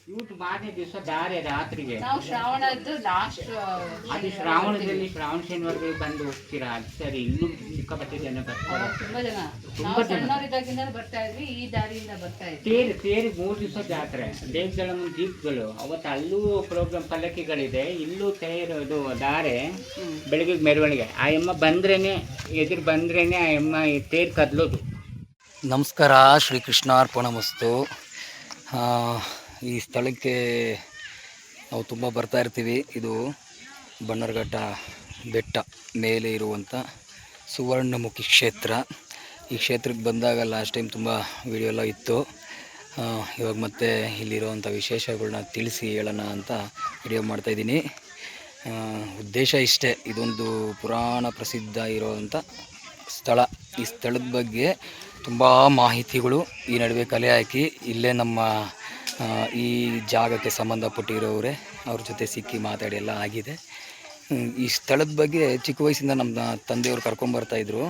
ಇವತ್ತು ಮಾರನೇ ದಿವಸ ದಾರೆ ರಾತ್ರಿಗೆ ನಾವು ಶ್ರಾವಣದ್ದು ಲಾಸ್ಟ್ ಅದು ಶ್ರಾವಣದಲ್ಲಿ ಶ್ರಾವಣ ಶನಿವಾರಕ್ಕೆ ಬಂದು ಹೋಗ್ತೀರಾ? ಅದು ಸರಿ. ಇನ್ನೂ ಸಿಕ್ಕಾಪಟ್ಟೆ ಜನ ಬರ್ತಾರೆ, ತುಂಬಾ ಜನ. ತುಂಬಾ ನಾವು ಜನ. ಸಣ್ಣವರಿದ್ದಾಗಿಂದ ಬರ್ತಾ ಇದ್ವಿ, ಈ ದಾರಿಯಿಂದ ಬರ್ತಾ ಇದ್ವಿ. ತೇರು 3 ದಿವಸ ಜಾತ್ರೆ, ದೇವಗಳ ಮುಂದೆ ಜೀಪ್ಗಳು. ಅವತ್ತು ಅಲ್ಲೂ ಪ್ರೋಗ್ರಾಮ್ ಪಲ್ಲಕ್ಕಿಗಳಿದೆ, ಇಲ್ಲೂ ತೇರು ಇದು ದಾರೆ. ಬೆಳಗ್ಗೆ ಮೆರವಣಿಗೆ. ಆ ಎಮ್ಮ ಬಂದ್ರೇನೆ, ಎದುರು ಬಂದ್ರೇನೆ ಆ ಎಮ್ಮ ತೇರು ಕದ್ಲೋದು. ನಮಸ್ಕಾರ, ಶ್ರೀ ಕೃಷ್ಣಾರ್ಪಣಮಸ್ತು. ಈ ಸ್ಥಳಕ್ಕೆ ನಾವು ತುಂಬ ಬರ್ತಾ ಇರ್ತೀವಿ. ಇದು ಬನ್ನರ್ಘಟ್ಟ ಬೆಟ್ಟ ಮೇಲೆ ಇರುವಂಥ ಸುವರ್ಣಮುಖಿ ಕ್ಷೇತ್ರ. ಈ ಕ್ಷೇತ್ರಕ್ಕೆ ಬಂದಾಗ ಲಾಸ್ಟ್ ಟೈಮ್ ತುಂಬ ವಿಡಿಯೋ ಎಲ್ಲ ಇತ್ತು. ಇವಾಗ ಮತ್ತೆ ಇಲ್ಲಿರುವಂಥ ವಿಶೇಷಗಳನ್ನ ತಿಳಿಸಿ ಹೇಳೋಣ ಅಂತ ವಿಡಿಯೋ ಮಾಡ್ತಾಯಿದ್ದೀನಿ. ಉದ್ದೇಶ ಇಷ್ಟೇ, ಇದೊಂದು ಪುರಾಣ ಪ್ರಸಿದ್ಧ ಇರೋವಂಥ ಸ್ಥಳ. ಈ ಸ್ಥಳದ ಬಗ್ಗೆ ತುಂಬ ಮಾಹಿತಿಗಳು ಈ ನಡುವೆ ಕಲೆ ಹಾಕಿ ಇಲ್ಲೇ ನಮ್ಮ ಈ ಜಾಗಕ್ಕೆ ಸಂಬಂಧಪಟ್ಟಿರೋರೆ ಅವ್ರ ಜೊತೆ ಸಿಕ್ಕಿ ಮಾತಾಡಿ ಎಲ್ಲ ಆಗಿದೆ. ಈ ಸ್ಥಳದ ಬಗ್ಗೆ ಚಿಕ್ಕ ವಯಸ್ಸಿಂದ ನಮ್ಮ ತಂದೆಯವರು ಕರ್ಕೊಂಬರ್ತಾಯಿದ್ರು.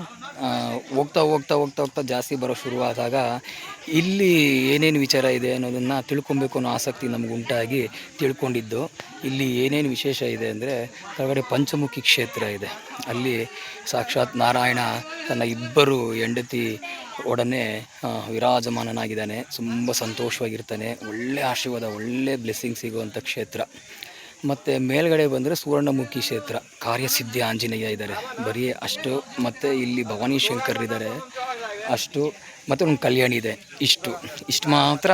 ಹೋಗ್ತಾ ಹೋಗ್ತಾ ಹೋಗ್ತಾ ಹೋಗ್ತಾ ಜಾಸ್ತಿ ಬರೋ ಶುರುವಾದಾಗ ಇಲ್ಲಿ ಏನೇನು ವಿಚಾರ ಇದೆ ಅನ್ನೋದನ್ನು ತಿಳ್ಕೊಬೇಕು ಅನ್ನೋ ಆಸಕ್ತಿ ನಮಗುಂಟಾಗಿ ತಿಳ್ಕೊಂಡಿದ್ದು. ಇಲ್ಲಿ ಏನೇನು ವಿಶೇಷ ಇದೆ ಅಂದರೆ, ಕೆಳಗಡೆ ಪಂಚಮುಖಿ ಕ್ಷೇತ್ರ ಇದೆ. ಅಲ್ಲಿ ಸಾಕ್ಷಾತ್ ನಾರಾಯಣ ತನ್ನ 2 ಹೆಂಡತಿ ಒಡನೆ ವಿರಾಜಮಾನನಾಗಿದ್ದಾನೆ. ತುಂಬ ಸಂತೋಷವಾಗಿರ್ತಾನೆ. ಒಳ್ಳೆ ಆಶೀರ್ವಾದ, ಒಳ್ಳೆ ಬ್ಲೆಸ್ಸಿಂಗ್ ಸಿಗುವಂಥ ಕ್ಷೇತ್ರ. ಮತ್ತು ಮೇಲ್ಗಡೆ ಬಂದರೆ ಸುವರ್ಣಮುಖಿ ಕ್ಷೇತ್ರ, ಕಾರ್ಯಸಿದ್ಧಿ ಆಂಜನೇಯ ಇದ್ದಾರೆ, ಬರೀ ಅಷ್ಟು. ಮತ್ತು ಇಲ್ಲಿ ಭವಾನಿ ಶಂಕರಿದ್ದಾರೆ ಅಷ್ಟು, ಮತ್ತು ಒಂದು ಕಲ್ಯಾಣಿ ಇದೆ. ಇಷ್ಟು ಮಾತ್ರ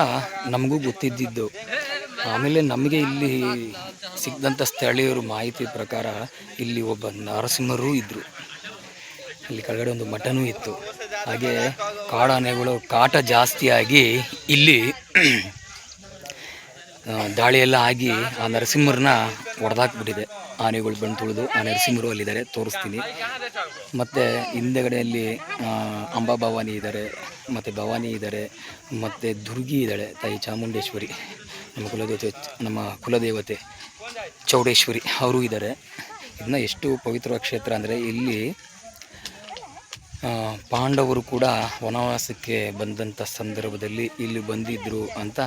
ನಮಗೂ ಗೊತ್ತಿದ್ದಿದ್ದು. ಆಮೇಲೆ ನಮಗೆ ಇಲ್ಲಿ ಸಿಕ್ಕಿದಂಥ ಸ್ಥಳೀಯರು ಮಾಹಿತಿ ಪ್ರಕಾರ ಇಲ್ಲಿ ಒಬ್ಬ ನರಸಿಂಹರೂ ಇದ್ದರು. ಇಲ್ಲಿ ಕೆಳಗಡೆ ಒಂದು ಮಠನೂ ಇತ್ತು. ಹಾಗೆ ಕಾಡಾನೆಗಳು ಕಾಟ ಜಾಸ್ತಿಯಾಗಿ ಇಲ್ಲಿ ದಾಳಿಯೆಲ್ಲ ಆಗಿ ಆ ನರಸಿಂಹರನ್ನ ಹೊಡೆದಾಕ್ಬಿಟ್ಟಿದೆ. ಆನೆಗಳು ಬಂದು ತುಳಿದು ಆ ನರಸಿಂಹರು ಅಲ್ಲಿದ್ದಾರೆ, ತೋರಿಸ್ತೀನಿ. ಮತ್ತು ಹಿಂದೆಗಡೆಯಲ್ಲಿ ಅಂಬಾಭವಾನಿ ಇದ್ದಾರೆ, ಮತ್ತು ಭವಾನಿ ಇದ್ದಾರೆ, ಮತ್ತು ದುರ್ಗಿ ಇದ್ದಾಳೆ, ತಾಯಿ ಚಾಮುಂಡೇಶ್ವರಿ, ನಮ್ಮ ಕುಲದೇವತೆ ಚೌಡೇಶ್ವರಿ ಅವರು ಇದ್ದಾರೆ. ಇದನ್ನ ಎಷ್ಟು ಪವಿತ್ರ ಕ್ಷೇತ್ರ ಅಂದರೆ, ಇಲ್ಲಿ ಪಾಂಡವರು ಕೂಡ ವನವಾಸಕ್ಕೆ ಬಂದಂಥ ಸಂದರ್ಭದಲ್ಲಿ ಇಲ್ಲಿ ಬಂದಿದ್ದರು ಅಂತ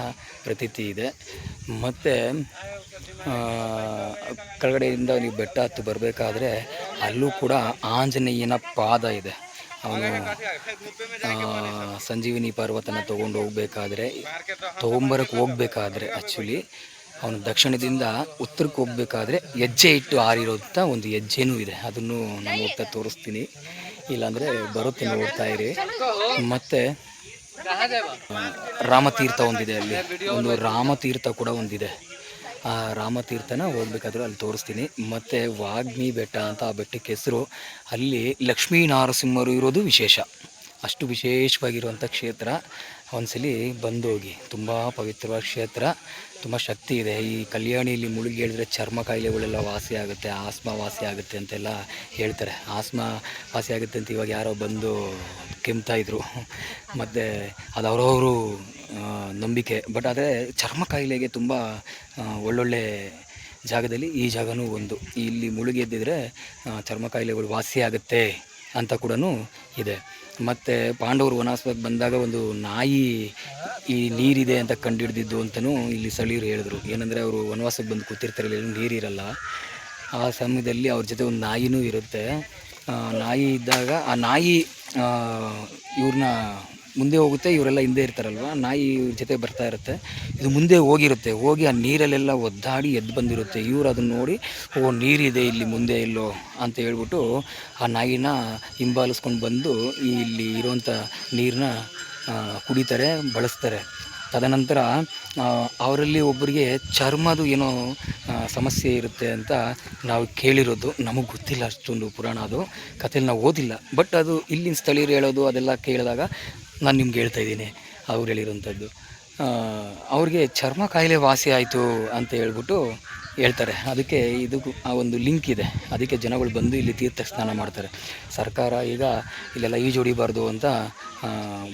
ಪ್ರತೀತಿ ಇದೆ. ಮತ್ತು ಕೆಳಗಡೆಯಿಂದ ನೀವು ಬೆಟ್ಟ ಹತ್ತಿ ಬರಬೇಕಾದ್ರೆ ಅಲ್ಲೂ ಕೂಡ ಆಂಜನೇಯನ ಪಾದ ಇದೆ. ಅವನು ಸಂಜೀವಿನಿ ಪರ್ವತನ ತೊಗೊಂಬರಕ್ಕೆ ಹೋಗ್ಬೇಕಾದ್ರೆ ಆ್ಯಕ್ಚುಲಿ ಅವನು ದಕ್ಷಿಣದಿಂದ ಉತ್ತರಕ್ಕೆ ಹೋಗ್ಬೇಕಾದ್ರೆ ಹೆಜ್ಜೆ ಇಟ್ಟು ಆರಿರೋಂಥ ಒಂದು ಹೆಜ್ಜೆನೂ ಇದೆ. ಅದನ್ನು ನಾನು ಹೋಗ್ತಾ ತೋರಿಸ್ತೀನಿ, ಇಲ್ಲಾಂದರೆ ಬರುತ್ತೆ, ನೋಡ್ತಾ ಇರಿ. ಮತ್ತು ರಾಮತೀರ್ಥ ಒಂದಿದೆ, ಅಲ್ಲಿ ಒಂದು ರಾಮತೀರ್ಥ ಕೂಡ ಒಂದಿದೆ. ಆ ರಾಮತೀರ್ಥನ ಹೋಗ್ಬೇಕಾದ್ರೆ ಅಲ್ಲಿ ತೋರಿಸ್ತೀನಿ. ಮತ್ತು ವಾಗ್ಮಿ ಬೆಟ್ಟ ಅಂತ ಆ ಬೆಟ್ಟಕ್ಕೆ ಹೆಸರು. ಅಲ್ಲಿ ಲಕ್ಷ್ಮೀ ನರಸಿಂಹರು ಇರೋದು ವಿಶೇಷ. ಅಷ್ಟು ವಿಶೇಷವಾಗಿರುವಂಥ ಕ್ಷೇತ್ರ. ಒಂದ್ಸಲಿ ಬಂದೋಗಿ, ತುಂಬ ಪವಿತ್ರವಾದ ಕ್ಷೇತ್ರ, ತುಂಬ ಶಕ್ತಿ ಇದೆ. ಈ ಕಲ್ಯಾಣಿಯಲ್ಲಿ ಮುಳುಗಿ ಹೇಳಿದ್ರೆ ಚರ್ಮ ಕಾಯಿಲೆಗಳೆಲ್ಲ ವಾಸಿ ಆಗುತ್ತೆ, ಆಸ್ಮಾ ವಾಸಿ ಆಗುತ್ತೆ ಅಂತೆಲ್ಲ ಹೇಳ್ತಾರೆ. ಆಸ್ಮಾ ವಾಸಿ ಆಗುತ್ತೆ ಅಂತ ಇವಾಗ ಯಾರೋ ಬಂದು ಕೆಮ್ತಾಯಿದ್ರು. ಮತ್ತು ಅದು ಅವರವರು ನಂಬಿಕೆ. ಬಟ್ ಆದರೆ ಚರ್ಮ ಕಾಯಿಲೆಗೆ ತುಂಬ ಒಳ್ಳೊಳ್ಳೆ ಜಾಗದಲ್ಲಿ ಈ ಜಾಗನೂ ಒಂದು. ಇಲ್ಲಿ ಮುಳುಗಿ ಎದ್ದಿದ್ರೆ ಚರ್ಮ ಕಾಯಿಲೆಗಳು ವಾಸಿ ಆಗುತ್ತೆ ಅಂತ ಕೂಡ ಇದೆ. ಮತ್ತು ಪಾಂಡವರು ವನವಾಸಕ್ಕೆ ಬಂದಾಗ ಒಂದು ನಾಯಿ ಈ ನೀರಿದೆ ಅಂತ ಕಂಡುಹಿಡ್ದಿದ್ದು ಅಂತಲೂ ಇಲ್ಲಿ ಸ್ಥಳೀಯರು ಹೇಳಿದ್ರು. ಏನಂದರೆ ಅವರು ವನವಾಸಕ್ಕೆ ಬಂದು ಕೂತಿರ್ತಾರೆ, ನೀರಿರಲ್ಲ. ಆ ಸಮಯದಲ್ಲಿ ಅವ್ರ ಜೊತೆ ಒಂದು ನಾಯಿನೂ ಇರುತ್ತೆ. ನಾಯಿ ಇದ್ದಾಗ ಆ ನಾಯಿ ಇವ್ರನ್ನ ಮುಂದೆ ಹೋಗುತ್ತೆ, ಇವರೆಲ್ಲ ಹಿಂದೆ ಇರ್ತಾರಲ್ವ, ನಾಯಿ ಇವ್ರ ಜೊತೆ ಬರ್ತಾ ಇರುತ್ತೆ. ಇದು ಮುಂದೆ ಹೋಗಿ ಆ ನೀರಲ್ಲೆಲ್ಲ ಒದ್ದಾಡಿ ಎದ್ದು ಬಂದಿರುತ್ತೆ. ಇವರು ಅದನ್ನು ನೋಡಿ, ಓ ನೀರಿದೆ ಇಲ್ಲಿ ಮುಂದೆ ಎಲ್ಲೋ ಅಂತ ಹೇಳ್ಬಿಟ್ಟು ಆ ನಾಯಿನ ಹಿಂಬಾಲಿಸ್ಕೊಂಡು ಬಂದು ಇಲ್ಲಿ ಇರೋವಂಥ ನೀರನ್ನ ಕುಡಿತಾರೆ, ಬಳಸ್ತಾರೆ. ತದನಂತರ ಅವರಲ್ಲಿ ಒಬ್ಬರಿಗೆ ಚರ್ಮದು ಏನೋ ಸಮಸ್ಯೆ ಇರುತ್ತೆ ಅಂತ ನಾವು ಕೇಳಿರೋದು. ನಮಗೆ ಗೊತ್ತಿಲ್ಲ ಅಷ್ಟೊಂದು ಪುರಾಣ, ಅದು ಕಥೆಯಲ್ಲಿ ನಾವು ಓದಿಲ್ಲ. ಬಟ್ ಅದು ಇಲ್ಲಿನ ಸ್ಥಳೀಯರು ಹೇಳೋದು ಅದೆಲ್ಲ ಕೇಳಿದಾಗ ನಾನು ನಿಮ್ಗೆ ಹೇಳ್ತಾಯಿದ್ದೀನಿ. ಅವ್ರು ಹೇಳಿರೋಂಥದ್ದು ಅವ್ರಿಗೆ ಚರ್ಮ ಕಾಯಿಲೆ ವಾಸಿ ಆಯಿತು ಅಂತ ಹೇಳ್ಬಿಟ್ಟು ಹೇಳ್ತಾರೆ. ಅದಕ್ಕೆ ಇದಕ್ಕೂ ಆ ಒಂದು ಲಿಂಕ್ ಇದೆ. ಅದಕ್ಕೆ ಜನಗಳು ಬಂದು ಇಲ್ಲಿ ತೀರ್ಥ ಸ್ನಾನ ಮಾಡ್ತಾರೆ. ಸರ್ಕಾರ ಈಗ ಇಲ್ಲೆಲ್ಲ ಈಜು ಹೊಡಿಬಾರ್ದು ಅಂತ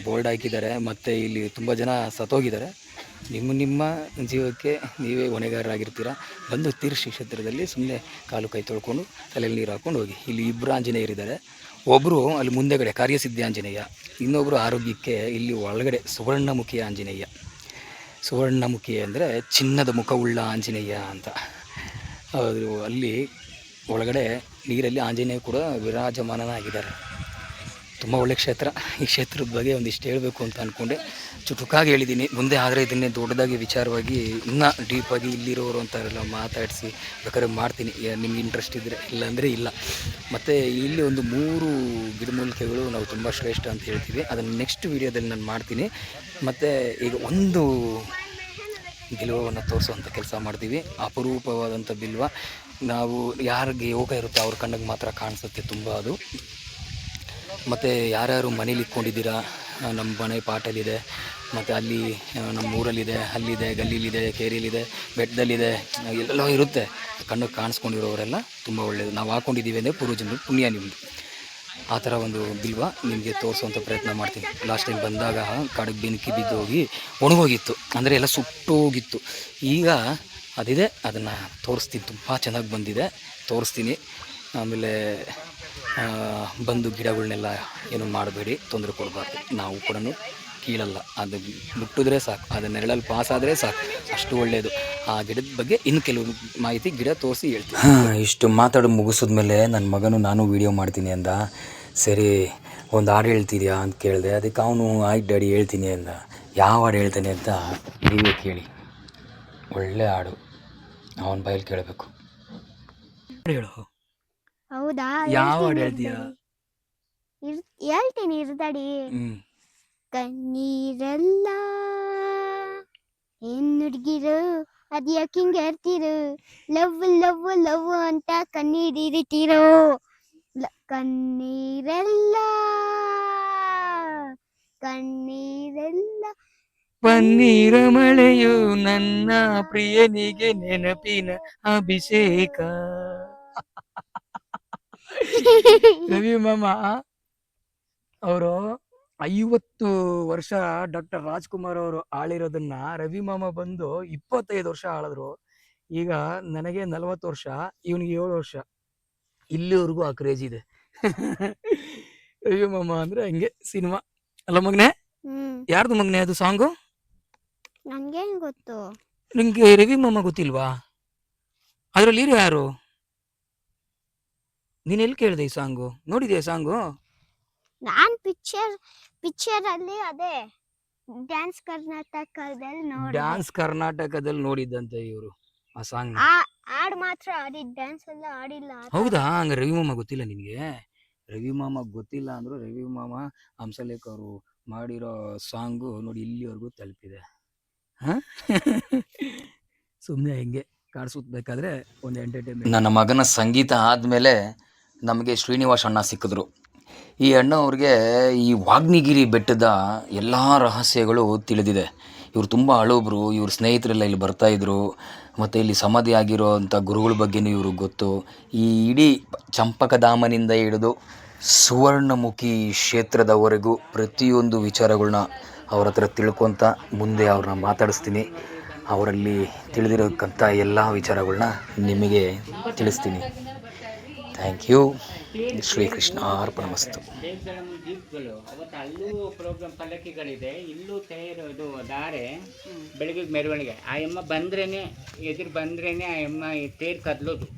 ಬೋರ್ಡ್ ಹಾಕಿದ್ದಾರೆ. ಮತ್ತು ಇಲ್ಲಿ ತುಂಬ ಜನ ಸತ್ತೋಗಿದ್ದಾರೆ. ನಿಮ್ಮ ಜೀವಕ್ಕೆ ನೀವೇ ಹೊಣೆಗಾರರಾಗಿರ್ತೀರ. ಬಂದು ತೀರ್ಥ ಕ್ಷೇತ್ರದಲ್ಲಿ ಸುಮ್ಮನೆ ಕಾಲು ಕೈ ತೊಳ್ಕೊಂಡು ತಲೆಯಲ್ಲಿ ನೀರು ಹಾಕ್ಕೊಂಡು ಹೋಗಿ. ಇಲ್ಲಿ 2 ಆಂಜನೇಯರಿದ್ದಾರೆ. ಒಬ್ಬರು ಅಲ್ಲಿ ಮುಂದೆಗಡೆ ಕಾರ್ಯಸಿದ್ಧಿ ಆಂಜನೇಯ, ಇನ್ನೊಬ್ಬರು ಆರೋಗ್ಯಕ್ಕೆ ಇಲ್ಲಿ ಒಳಗಡೆ ಸುವರ್ಣಮುಖಿ ಆಂಜನೇಯ. ಸುವರ್ಣಮುಖಿ ಅಂದರೆ ಚಿನ್ನದ ಮುಖವುಳ್ಳ ಆಂಜನೇಯ ಅಂತ. ಅದು ಅಲ್ಲಿ ಒಳಗಡೆ ನೀರಲ್ಲಿ ಆಂಜನೇಯ ಕೂಡ ವಿರಾಜಮಾನನಾಗಿದ್ದಾರೆ. ತುಂಬ ಒಳ್ಳೆ ಕ್ಷೇತ್ರ. ಈ ಕ್ಷೇತ್ರದ ಬಗ್ಗೆ ಒಂದಿಷ್ಟು ಹೇಳಬೇಕು ಅಂತ ಅಂದ್ಕೊಂಡೆ, ಚುಟುಕಾಗಿ ಹೇಳಿದ್ದೀನಿ. ಮುಂದೆ ಆದರೆ ಇದನ್ನೇ ದೊಡ್ಡದಾಗಿ ವಿಚಾರವಾಗಿ ಇನ್ನೂ ಡೀಪಾಗಿ ಇಲ್ಲಿರೋರು ಅಂತಾರೆಲ್ಲ ಮಾತಾಡಿಸಿ ಬೇಕಾದ್ರೆ ಮಾಡ್ತೀನಿ, ನಿಮ್ಗೆ ಇಂಟ್ರೆಸ್ಟ್ ಇದ್ದರೆ. ಇಲ್ಲಾಂದರೆ ಇಲ್ಲ. ಮತ್ತು ಇಲ್ಲಿ ಒಂದು 3 ಗಿಡಮೂಲಿಕೆಗಳು ನಾವು ತುಂಬ ಶ್ರೇಷ್ಠ ಅಂತ ಹೇಳ್ತೀವಿ. ಅದನ್ನು ನೆಕ್ಸ್ಟ್ ವೀಡಿಯೋದಲ್ಲಿ ನಾನು ಮಾಡ್ತೀನಿ. ಮತ್ತು ಈಗ ಒಂದು ಬಿಲ್ವವನ್ನು ತೋರಿಸುವಂಥ ಕೆಲಸ ಮಾಡ್ತೀವಿ. ಅಪರೂಪವಾದಂಥ ಬಿಲ್ವ. ನಾವು ಯಾರಿಗೆ ಯೋಗ ಇರುತ್ತೆ ಅವ್ರ ಕಣ್ಣಿಗೆ ಮಾತ್ರ ಕಾಣಿಸುತ್ತೆ ತುಂಬ ಅದು. ಮತ್ತು ಯಾರ್ಯಾರು ಮನೇಲಿ ಇಟ್ಕೊಂಡಿದ್ದೀರಾ, ನಮ್ಮ ಮನೆ ಪಾಟಲ್ಲಿದೆ, ಮತ್ತು ಅಲ್ಲಿ ನಮ್ಮ ಊರಲ್ಲಿದೆ, ಅಲ್ಲಿದೆ, ಗಲ್ಲಿಲಿದೆ, ಕೇರಿಯಲ್ಲಿದೆ, ಬೆಟ್ಟದಲ್ಲಿದೆ, ಎಲ್ಲೆಲ್ಲೋ ಇರುತ್ತೆ. ಕಣ್ಣಿಗೆ ಕಾಣಿಸ್ಕೊಂಡಿರೋರೆಲ್ಲ ತುಂಬ ಒಳ್ಳೆಯದು. ನಾವು ಹಾಕ್ಕೊಂಡಿದ್ದೀವಿ ಅಂದರೆ ಪೂರ್ವಜನ್ಮ ಪುಣ್ಯ ನಿಮ್ಮದು. ಆ ಥರ ಒಂದು ಬಿಲ್ವ ನಿಮಗೆ ತೋರಿಸುವಂಥ ಪ್ರಯತ್ನ ಮಾಡ್ತೀನಿ. ಲಾಸ್ಟ್ ಟೈಮ್ ಬಂದಾಗ ಕಾಡಿಗೆ ಬೆಂಕಿ ಬಿದ್ದೋಗಿ ಒಣಗೋಗಿತ್ತು, ಅಂದರೆ ಎಲ್ಲ ಸುಟ್ಟೋಗಿತ್ತು. ಈಗ ಅದಿದೆ, ಅದನ್ನು ತೋರಿಸ್ತೀನಿ. ತುಂಬ ಚೆನ್ನಾಗಿ ಬಂದಿದೆ, ತೋರಿಸ್ತೀನಿ. ಆಮೇಲೆ ಬಂದು ಗಿಡಗಳನ್ನೆಲ್ಲ ಏನು ಮಾಡಬೇಡಿ, ತೊಂದರೆ ಕೊಡಬಾರ್ದು. ನಾವು ಕೂಡ ಕೀಳಲ್ಲ, ಅದು ಮುಟ್ಟಿದ್ರೆ ಸಾಕು, ಅದು ನೆರಳಲ್ಲಿ ಪಾಸ್ ಆದರೆ ಸಾಕು, ಅಷ್ಟು ಒಳ್ಳೆಯದು. ಆ ಗಿಡದ ಬಗ್ಗೆ ಇನ್ನು ಕೆಲವು ಮಾಹಿತಿ ಗಿಡ ತೋರಿಸಿ ಹೇಳ್ತೀನಿ. ಇಷ್ಟು ಮಾತಾಡಿ ಮುಗಿಸಿದ್ಮೇಲೆ ನನ್ನ ಮಗನು ನಾನು ವೀಡಿಯೋ ಮಾಡ್ತೀನಿ ಅಂದ. ಸರಿ ಒಂದು ಹಾಡು ಹೇಳ್ತಿದ್ಯಾ ಅಂತ ಕೇಳಿದೆ. ಅದಕ್ಕೆ ಅವನು ಆಯ್ತು ಡ್ಯಾಡಿ ಹೇಳ್ತೀನಿ ಅಂದ. ಯಾವ ಹಾಡು ಹೇಳ್ತಾನೆ ಅಂತ ನೀವೇ ಕೇಳಿ. ಒಳ್ಳೆ ಹಾಡು, ಅವನ ಬಾಯಲ್ಲಿ ಕೇಳಬೇಕು. ಹೇಳು. ಹೌದಾ? ಯಾವ ಹಾಡು ಹೇಳ್ತೀಯ? ಹೇಳ್ತೀನಿ ಇರ್ದಡಿ. ಕಣ್ಣೀರೆಲ್ಲ ಏನ್ ಹುಡ್ಗಿರು ಅದ್ಯಾಕೆ ಹಿಂಗೆ ಹೇಳ್ತೀರು, ಲವ್ ಲವ್ ಲವ್ ಅಂತ ಕಣ್ಣೀರಿಟ್ಟಿರೋ. ಕಣ್ಣೀರೆಲ್ಲ ಕಣ್ಣೀರೆಲ್ಲ ಪನ್ನೀರ ಮಳೆಯು ನನ್ನ ಪ್ರಿಯನಿಗೆ ನೆನಪಿನ ಅಭಿಷೇಕ. ರವಿ ಮಾಮ ಅವರು 50 ವರ್ಷ ಡಾಕ್ಟರ್ ರಾಜ್ಕುಮಾರ್ ಅವರು ಆಳಿರೋದನ್ನ ರವಿ ಮಾಮ ಬಂದು 25 ವರ್ಷ ಆಳಿದ್ರು. ಈಗ ನನಗೆ 40 ವರ್ಷ, ಇವನಿಗೆ 7 ವರ್ಷ. ಇಲ್ಲಿವರೆಗೂ ಆ ಕ್ರೇಜ್ ಇದೆ. ರವಿ ಮಾಮ ಅಂದ್ರೆ ಹಂಗೆ ಸಿನಿಮಾ ಅಲ್ಲ ಮಗನೆ? ಯಾರ್ದು ಮಗನೆ ಅದು ಸಾಂಗು? ನನ್ಗೇನ್ ಗೊತ್ತು? ನಿಂಗೆ ರವಿ ಮಾಮ ಗೊತ್ತಿಲ್ವಾ? ಅದ್ರಲ್ಲಿ ಹೀರೋ ಯಾರು? ನೀನ್ ಎಲ್ಲಿ ಕೇಳಿದೆ ಈ ಸಾಂಗು? ನೋಡಿದ್ಯಾ ಸಾಂಗು? ನಾನ್ ಪಿಕ್ಚರ್ ಅಲ್ಲಿ ಅದೇ ಡ್ಯಾನ್ಸ್ ಕರ್ನಾಟಕದಲ್ಲಿ ನೋಡಿದ್ದಂತೆ ಇವರು ಆ ಸಾಂಗ್. ಹಾಡ್ ಮಾತ್ರ ಆಡಿದ್, ಡ್ಯಾನ್ಸ್ ಎಲ್ಲ ಆಡಿಲ್ಲ. ಹೌದಾ? ಹಂಗ ರವಿ ಮಾಮ ಗೊತ್ತಿಲ್ಲ ನಿನ್ಗೆ? ರವಿ ಮಾಮ ಗೊತ್ತಿಲ್ಲ ಅಂದ್ರು ರವಿ ಮಾಮ ಹಂಸಲೇಖ ಅವರು ಮಾಡಿರೋ ಸಾಂಗು ನೋಡಿ ಇಲ್ಲಿವರೆಗೂ ತಲುಪಿದೆ. ಸುಮ್ಮನೆ ಹೆಂಗೆ ಕಾಡ್ಸುತ್ಬೇಕಾದ್ರೆ ಒಂದು ಎಂಟರ್ಟೈನ್ಮೆಂಟ್. ನನ್ನ ಮಗನ ಸಂಗೀತ ಆದಮೇಲೆ ನಮಗೆ ಶ್ರೀನಿವಾಸ್ ಅಣ್ಣ ಸಿಕ್ಕಿದ್ರು. ಈ ಅಣ್ಣ ಅವ್ರಿಗೆ ಈ ವಾಗ್ನಿಗಿರಿ ಬೆಟ್ಟದ ಎಲ್ಲ ರಹಸ್ಯಗಳು ತಿಳಿದಿದೆ. ಇವರು ತುಂಬ ಹಳಬ್ರು, ಇವ್ರ ಸ್ನೇಹಿತರೆಲ್ಲ ಇಲ್ಲಿ ಬರ್ತಾಯಿದ್ರು. ಮತ್ತು ಇಲ್ಲಿ ಸಮಾಧಿ ಆಗಿರೋವಂಥ ಗುರುಗಳ ಬಗ್ಗೆನೂ ಇವ್ರಿಗೆ ಗೊತ್ತು. ಈ ಇಡೀ ಚಂಪಕಧಾಮನಿಂದ ಹಿಡಿದು ಸುವರ್ಣಮುಖಿ ಕ್ಷೇತ್ರದವರೆಗೂ ಪ್ರತಿಯೊಂದು ವಿಚಾರಗಳನ್ನ ಅವ್ರ ಹತ್ರ ತಿಳ್ಕೊತ ಮುಂದೆ ಅವ್ರನ್ನ ಮಾತಾಡಿಸ್ತೀನಿ. ಅವರಲ್ಲಿ ತಿಳಿದಿರೋಕ್ಕಂಥ ಎಲ್ಲ ವಿಚಾರಗಳನ್ನ ನಿಮಗೆ ತಿಳಿಸ್ತೀನಿ. Thank you. ಶ್ರೀಕೃಷ್ಣ ಅರ್ಪಣಮಸ್ತು. ದೀಪಗಳು ಅವತ್ತು ಅಲ್ಲೂ ಪ್ರೋಗ್ರಾಮ್ ಪಲ್ಲಕ್ಕಿಗಳಿದೆ, ಇಲ್ಲೂ ತೇರು ಇದು ದಾರೆ ಬೆಳಗ್ಗೆ ಮೆರವಣಿಗೆ. ಆ ಎಮ್ಮ ಬಂದ್ರೇನೆ, ಎದುರು ಬಂದ್ರೇನೆ ಆ ಎಮ್ಮ ತೇರು ಕದಲೋದು.